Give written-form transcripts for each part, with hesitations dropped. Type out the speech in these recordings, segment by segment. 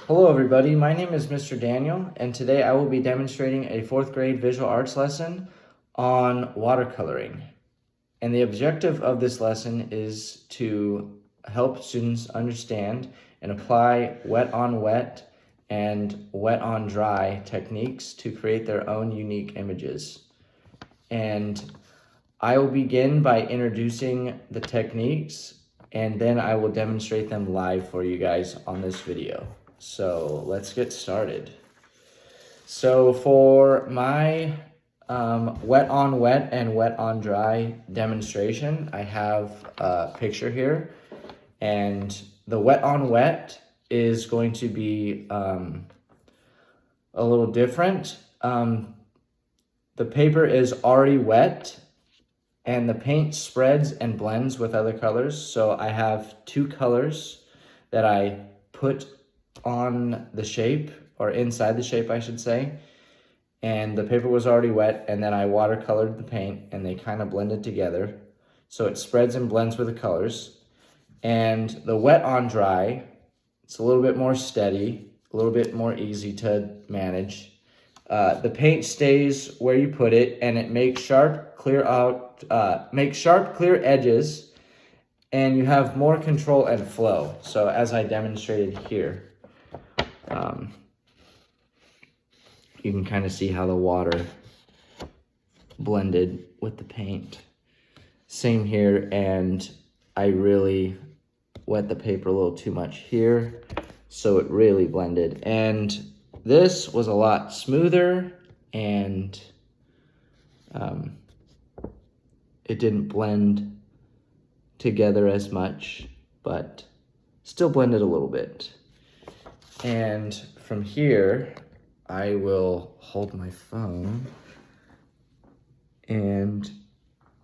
Hello everybody, my name is Mr. Daniel, and today I will be demonstrating a 4th grade visual arts lesson on watercoloring. And the objective of this lesson is to help students understand and apply wet on wet and wet on dry techniques to create their own unique images. And I will begin by introducing the techniques, and then I will demonstrate them live for you guys on this video. So let's get started. So for my wet on wet and wet on dry demonstration, I have a picture here, and the wet on wet is going to be a little different. The paper is already wet and the paint spreads and blends with other colors. So I have two colors that I put on the shape, or inside the shape I should say, and the paper was already wet, and then I watercolored the paint and they kind of blended together so it spreads and blends with the colors. And the wet on dry, it's a little bit more steady, a little bit more easy to manage. The paint stays where you put it, and it makes sharp, clear edges, and you have more control and flow. So as I demonstrated here, you can kind of see how the water blended with the paint. Same here, and I really wet the paper a little too much here, so it really blended. And this was a lot smoother, and it didn't blend together as much, but still blended a little bit. And from here, I will hold my phone and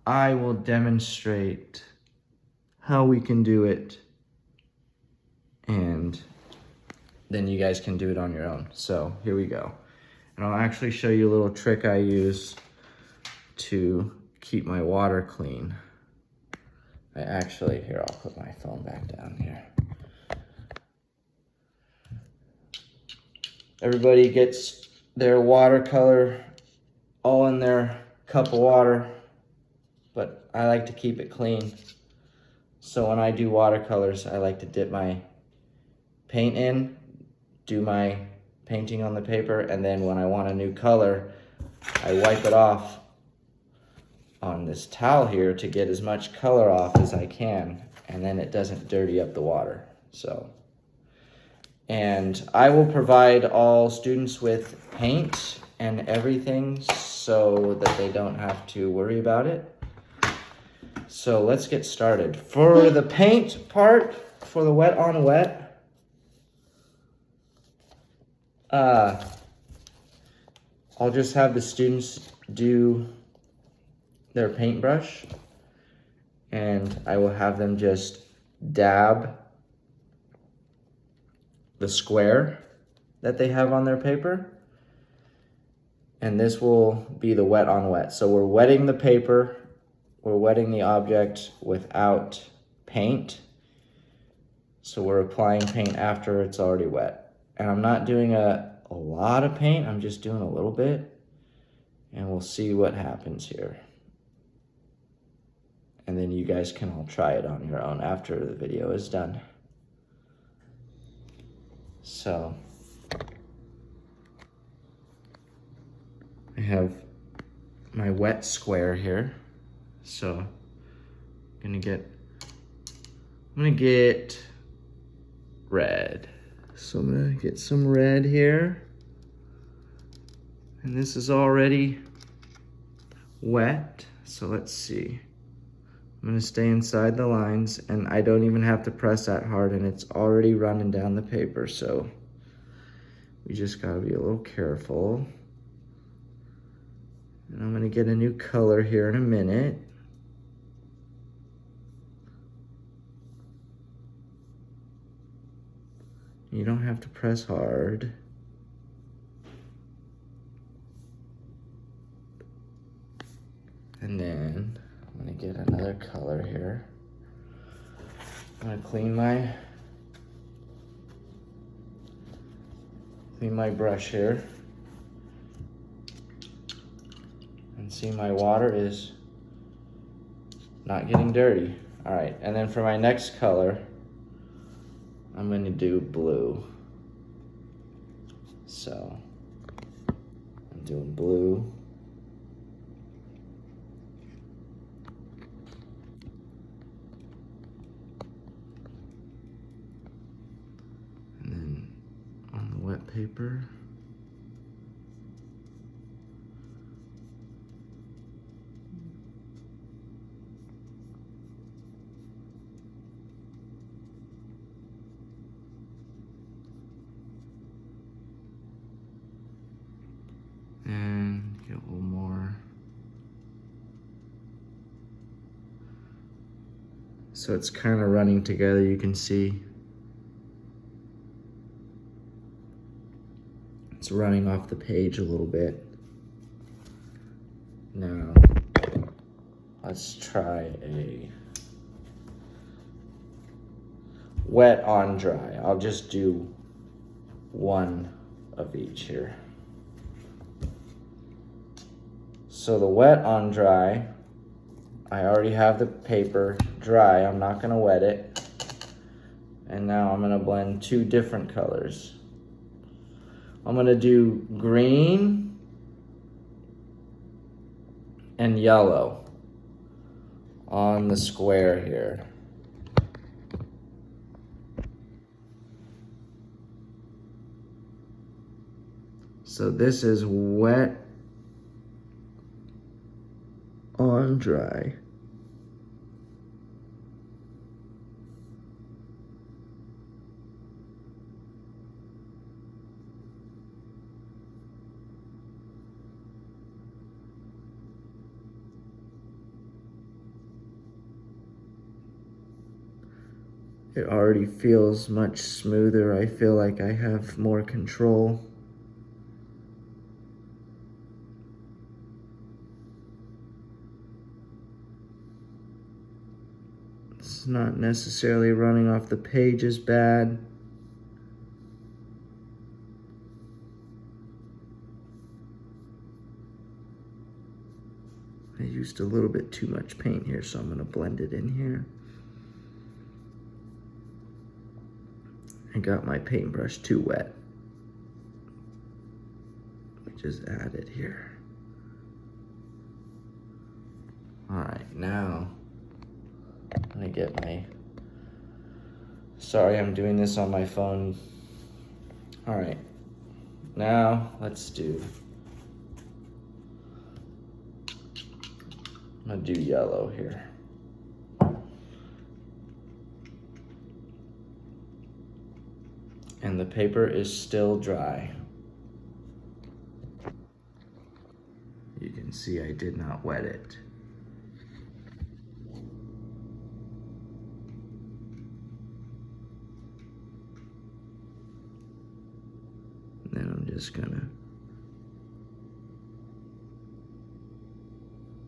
I will demonstrate how we can do it, and then you guys can do it on your own. So here we go. And I'll actually show you a little trick I use to keep my water clean. Here, I'll put my phone back down here. Everybody gets their watercolor all in their cup of water, but I like to keep it clean. So when I do watercolors, I like to dip my paint in, do my painting on the paper, and then when I want a new color, I wipe it off on this towel here to get as much color off as I can, and then it doesn't dirty up the water. And I will provide all students with paint and everything so that they don't have to worry about it. So let's get started. For the paint part, for the wet on wet, I'll just have the students do their paintbrush, and I will have them just dab the square that they have on their paper, and this will be the wet on wet. So we're wetting the paper, we're wetting the object without paint, so we're applying paint after it's already wet. And I'm not doing a lot of paint, I'm just doing a little bit, and we'll see what happens here. And then you guys can all try it on your own after the video is done. So I have my wet square here. So I'm gonna get red. So I'm gonna get some red here. And this is already wet. So let's see. I'm gonna stay inside the lines, and I don't even have to press that hard, and it's already running down the paper, so we just gotta be a little careful. And I'm gonna get a new color here in a minute. You don't have to press hard. And then I'm gonna get another color here. I'm gonna clean my clean my brush here. And see, my water is not getting dirty. All right, and then for my next color, I'm gonna do blue. So I'm doing blue. And then on the wet paper, and get a little more. So it's kind of running together, you can see. It's running off the page a little bit. Now, let's try a wet on dry. I'll just do one of each here. So the wet on dry, I already have the paper dry. I'm not gonna wet it. And now I'm gonna blend two different colors. I'm gonna do green and yellow on the square here. So this is wet on dry. It already feels much smoother. I feel like I have more control. It's not necessarily running off the page as bad. I used a little bit too much paint here, so I'm gonna blend it in here. I got my paintbrush too wet. Let me just add it here. All right, now I'm gonna get my, sorry, I'm doing this on my phone. All right, now let's do, I'm gonna do yellow here. And the paper is still dry. You can see I did not wet it. And then I'm just gonna